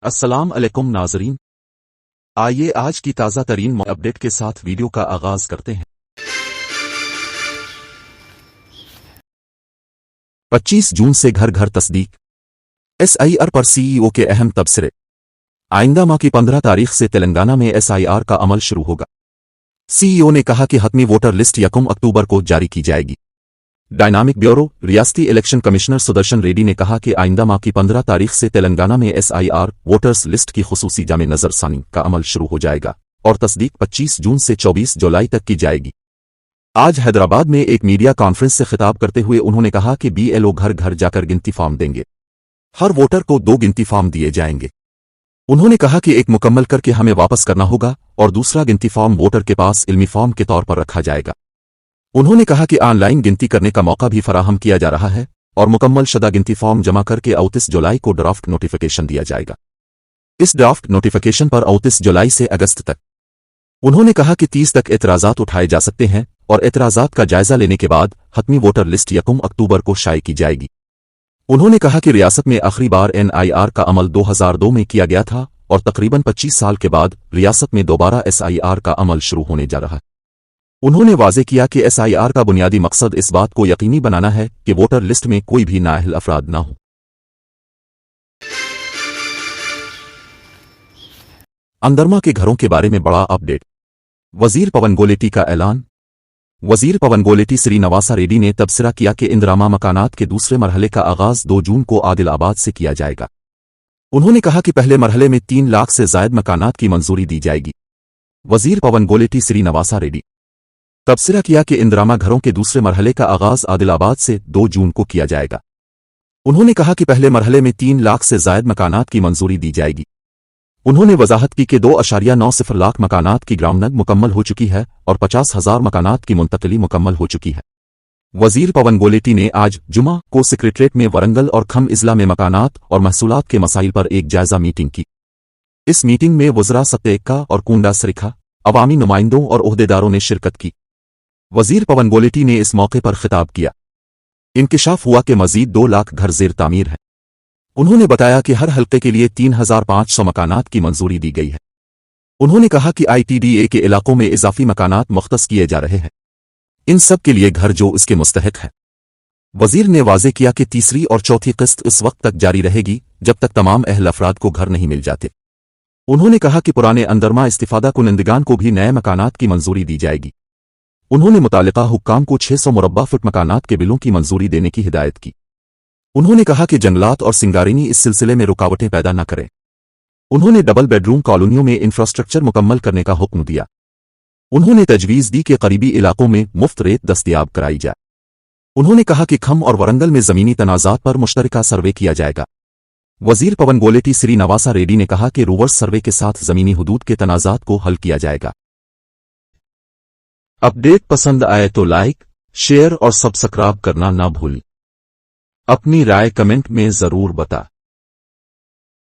السلام علیکم ناظرین، آئیے آج کی تازہ ترین اپڈیٹ کے ساتھ ویڈیو کا آغاز کرتے ہیں۔ 25 جون سے گھر گھر تصدیق SIR پر CEO کے اہم تبصرے۔ آئندہ ماہ کی 15 تاریخ سے تلنگانہ میں SIR کا عمل شروع ہوگا۔ CEO نے کہا کہ حتمی ووٹر لسٹ 1 اکتوبر کو جاری کی جائے گی۔ ڈائنامک بیورو ریاستی الیکشن کمشنر سدرشن ریڈی نے کہا کہ آئندہ ماہ کی 15 تاریخ سے تلنگانہ میں SIR ووٹرز لسٹ کی خصوصی جامع نظر ثانی کا عمل شروع ہو جائے گا اور تصدیق 25 جون سے 24 جولائی تک کی جائے گی۔ آج حیدرآباد میں ایک میڈیا کانفرنس سے خطاب کرتے ہوئے انہوں نے کہا کہ BLO گھر گھر جا کر گنتی فارم دیں گے۔ ہر ووٹر کو 2 گنتی فارم دیے جائیں گے۔ انہوں نے کہا کہ ایک مکمل کر کے ہمیں واپس کرنا ہوگا اور دوسرا گنتی فارم ووٹر کے پاس علمی فارم کے طور پر رکھا جائے گا۔ انہوں نے کہا کہ آن لائن گنتی کرنے کا موقع بھی فراہم کیا جا رہا ہے اور مکمل شدہ گنتی فارم جمع کر کے 29 جولائی کو ڈرافٹ نوٹیفیکیشن دیا جائے گا۔ اس ڈرافٹ نوٹیفیکیشن پر 29 جولائی سے اگست تک انہوں نے کہا کہ 30 تک اعتراضات اٹھائے جا سکتے ہیں اور اعتراضات کا جائزہ لینے کے بعد حتمی ووٹر لسٹ 1 اکتوبر کو شائع کی جائے گی۔ انہوں نے کہا کہ ریاست میں آخری بار NIR کا عمل 2002 میں کیا گیا تھا اور تقریباً 25 سال کے بعد ریاست میں دوبارہ SIR کا عمل شروع ہونے جا رہا ہے۔ انہوں نے واضح کیا کہ SIR کا بنیادی مقصد اس بات کو یقینی بنانا ہے کہ ووٹر لسٹ میں کوئی بھی نااہل افراد نہ ہوں۔ اندرما کے گھروں کے بارے میں بڑا اپڈیٹ۔ وزیر پون گولیٹی کا اعلان۔ وزیر پون گولیٹی سری نواسا ریڈی نے تبصرہ کیا کہ اندراما مکانات کے دوسرے مرحلے کا آغاز 2 جون کو عادل آباد سے کیا جائے گا۔ انہوں نے کہا کہ پہلے مرحلے میں 3 لاکھ سے زائد مکانات کی منظوری دی جائے گی۔ وزیر پون گولیٹی سری نواسا ریڈی تبصرہ کیا کہ اندراما گھروں کے دوسرے مرحلے کا آغاز عادل آباد سے 2 جون کو کیا جائے گا۔ انہوں نے کہا کہ پہلے مرحلے میں 3 لاکھ سے زائد مکانات کی منظوری دی جائے گی۔ انہوں نے وضاحت کی کہ 2.90 لاکھ مکانات کی گراؤنڈنگ مکمل ہو چکی ہے اور 50,000 مکانات کی منتقلی مکمل ہو چکی ہے۔ وزیر پون گولیٹی نے آج جمعہ کو سکریٹریٹ میں ورنگل اور کھم اضلاع میں مکانات اور محصولات کے مسائل پر ایک جائزہ میٹنگ کی۔ اس میٹنگ میں وزراء ستیکا اور کونڈا سریکھا، عوامی نمائندوں اور عہدیداروں نے شرکت کی۔ وزیر پون گولیٹی نے اس موقع پر خطاب کیا۔ انکشاف ہوا کہ مزید 2 لاکھ گھر زیر تعمیر ہیں۔ انہوں نے بتایا کہ ہر حلقے کے لیے 3,500 مکانات کی منظوری دی گئی ہے۔ انہوں نے کہا کہ ITDA کے علاقوں میں اضافی مکانات مختص کیے جا رہے ہیں، ان سب کے لیے گھر جو اس کے مستحق ہے۔ وزیر نے واضح کیا کہ تیسری اور چوتھی قسط اس وقت تک جاری رہے گی جب تک تمام اہل افراد کو گھر نہیں مل جاتے۔ انہوں نے کہا کہ پرانے اندرما استفادہ کنندگان کو بھی نئے مکانات کی منظوری دی جائے گی۔ انہوں نے متعلقہ حکام کو 600 مربع فٹ مکانات کے بلوں کی منظوری دینے کی ہدایت کی۔ انہوں نے کہا کہ جنگلات اور سنگارینی اس سلسلے میں رکاوٹیں پیدا نہ کریں۔ انہوں نے ڈبل بیڈ روم کالونیوں میں انفراسٹرکچر مکمل کرنے کا حکم دیا۔ انہوں نے تجویز دی کہ قریبی علاقوں میں مفت ریت دستیاب کرائی جائے۔ انہوں نے کہا کہ کھم اور ورنگل میں زمینی تنازعات پر مشترکہ سروے کیا جائے گا۔ وزیر پون گولیٹی سری نواسا ریڈی نے کہا کہ روورس سروے کے ساتھ زمینی حدود کے تنازعات کو حل کیا جائے گا۔ اپڈیٹ پسند آئے تو لائک، شیئر اور سبسکرائب کرنا نہ بھولیں۔ اپنی رائے کمنٹ میں ضرور بتا۔